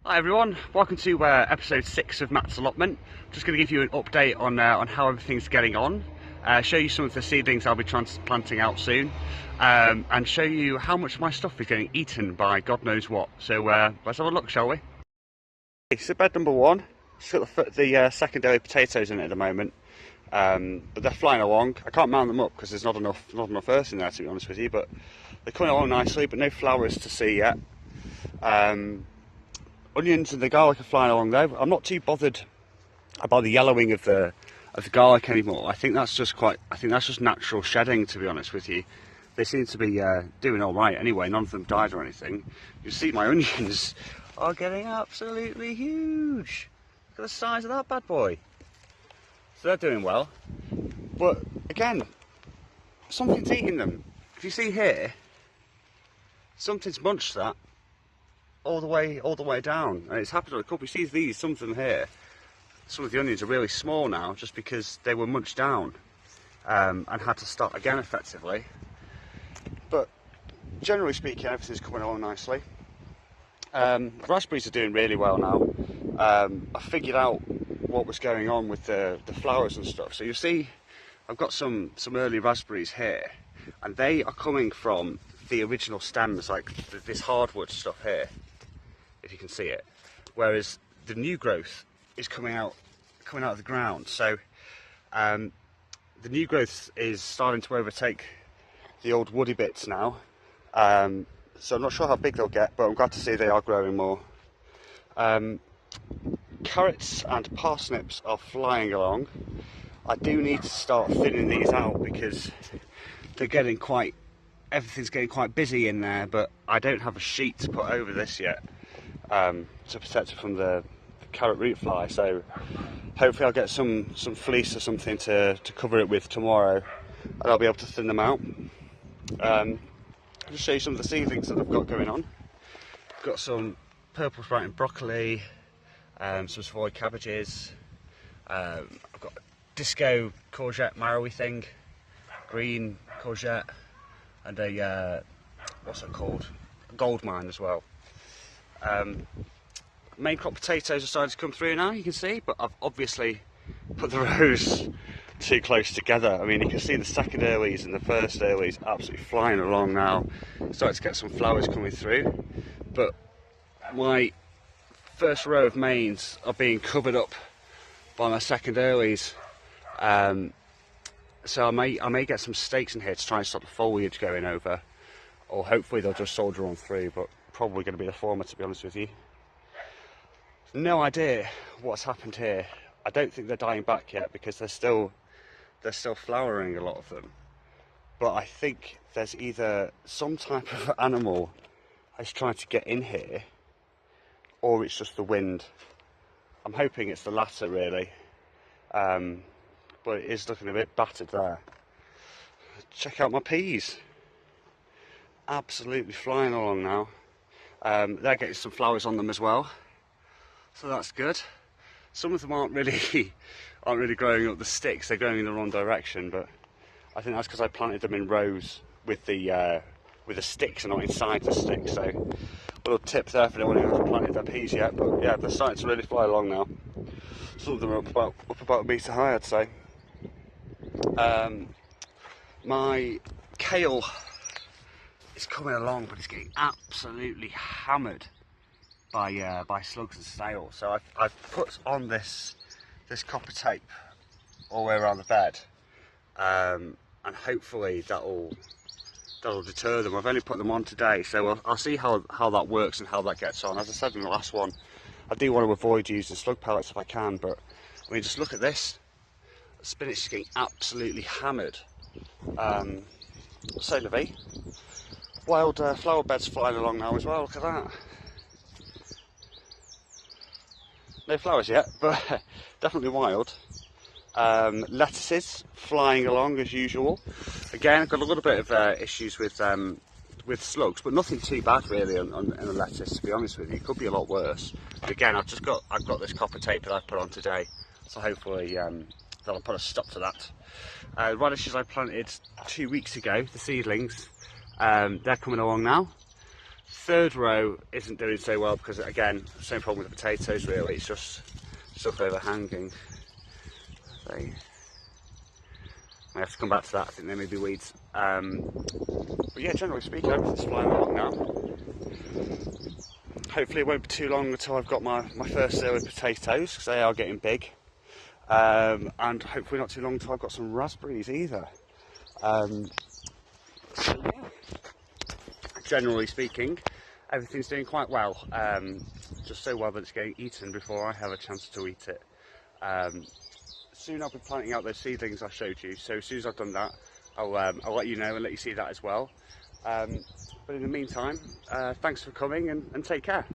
Hi everyone, welcome to episode 6 of Matt's Allotment. Just going to give you an update on how everything's getting on, show you some of the seedlings I'll be transplanting out soon, and show you how much of my stuff is getting eaten by God knows what. So let's have a look, shall we? Okay, so bed number 1, it's got the secondary potatoes in it at the moment, but they're flying along. I can't mount them up because there's not enough earth in there, to be honest with you, but they're coming along nicely, but no flowers to see yet. Onions and the garlic are flying along though. I'm not too bothered about the yellowing of the garlic anymore. I think that's just natural shedding, to be honest with you. They seem to be doing all right anyway. None of them died or anything. You see, my onions are getting absolutely huge. Look at the size of that bad boy. So they're doing well. But again, something's eating them. If you see here, something's munched that all the way down, and it's happened on a couple. You see these, some of them here, some of the onions are really small now just because they were munched down and had to start again effectively. But generally speaking, everything's coming along nicely. Raspberries are doing really well now. I figured out what was going on with the flowers and stuff. So you see I've got some early raspberries here, and they are coming from the original stems, like this hardwood stuff here, if you can see it, whereas the new growth is coming out of the ground. So the new growth is starting to overtake the old woody bits now, so I'm not sure how big they'll get, but I'm glad to see they are growing more. Carrots and parsnips are flying along. I do need to start thinning these out because everything's getting quite busy in there, but I don't have a sheet to put over this yet to protect it from the carrot root fly, so hopefully I'll get some fleece or something to cover it with tomorrow, and I'll be able to thin them out. I'll just show you some of the seedlings that I've got going on. I've got some purple sprouting broccoli, some Savoy cabbages, I've got disco courgette marrowy thing, green courgette, and a what's it called, a gold mine as well. Main crop potatoes are starting to come through now, you can see, but I've obviously put the rows too close together. I mean, you can see the second earlies and the first earlies absolutely flying along now, starting to get some flowers coming through, but my first row of mains are being covered up by my second earlies, so I may get some stakes in here to try and stop the foliage going over, or hopefully they'll just soldier on through, but probably going to be the former, to be honest with you. No idea what's happened here. I don't think they're dying back yet because they're still flowering, a lot of them, but I think there's either some type of animal that's trying to get in here, or it's just the wind. I'm hoping it's the latter, really, but it is looking a bit battered there. Check out my peas, absolutely flying along now. They're getting some flowers on them as well, so that's good. Some of them aren't really growing up the sticks, they're going in the wrong direction, but I think that's because I planted them in rows with the sticks and not inside the sticks. So a little tip there for anyone who hasn't planted their peas yet, but yeah, they're starting to really fly along now. Some of them are up about a metre high, I'd say. My kale is coming along, but it's getting absolutely hammered by slugs and snails. So I've put on this copper tape all the way around the bed, and hopefully that'll deter them. I've only put them on today, so I'll see how that works and how that gets on. As I said in the last one, I do want to avoid using slug pellets if I can, but I mean, just look at this. The spinach is getting absolutely hammered. C'est la vie. Wild flower beds flying along now as well, look at that. No flowers yet, but definitely wild. Lettuces flying along as usual. Again, I've got a little bit of issues with slugs, but nothing too bad really on the lettuce, to be honest with you. It could be a lot worse. But again, I've got this copper tape that I put on today, so hopefully that'll put a stop to that. Radishes I planted 2 weeks ago, the seedlings, they're coming along now. Third row isn't doing so well because, again, same problem with the potatoes really, it's just stuff overhanging. I have to come back to that, I think there may be weeds. But yeah, generally speaking, everything's flying along now. Hopefully it won't be too long until I've got my first early potatoes, because they are getting big. And hopefully not too long until I've got some raspberries either. So yeah, generally speaking, everything's doing quite well. Just so well that it's getting eaten before I have a chance to eat it. Soon I'll be planting out those seedlings I showed you, so as soon as I've done that, I'll let you know and let you see that as well. But in the meantime, thanks for coming and take care.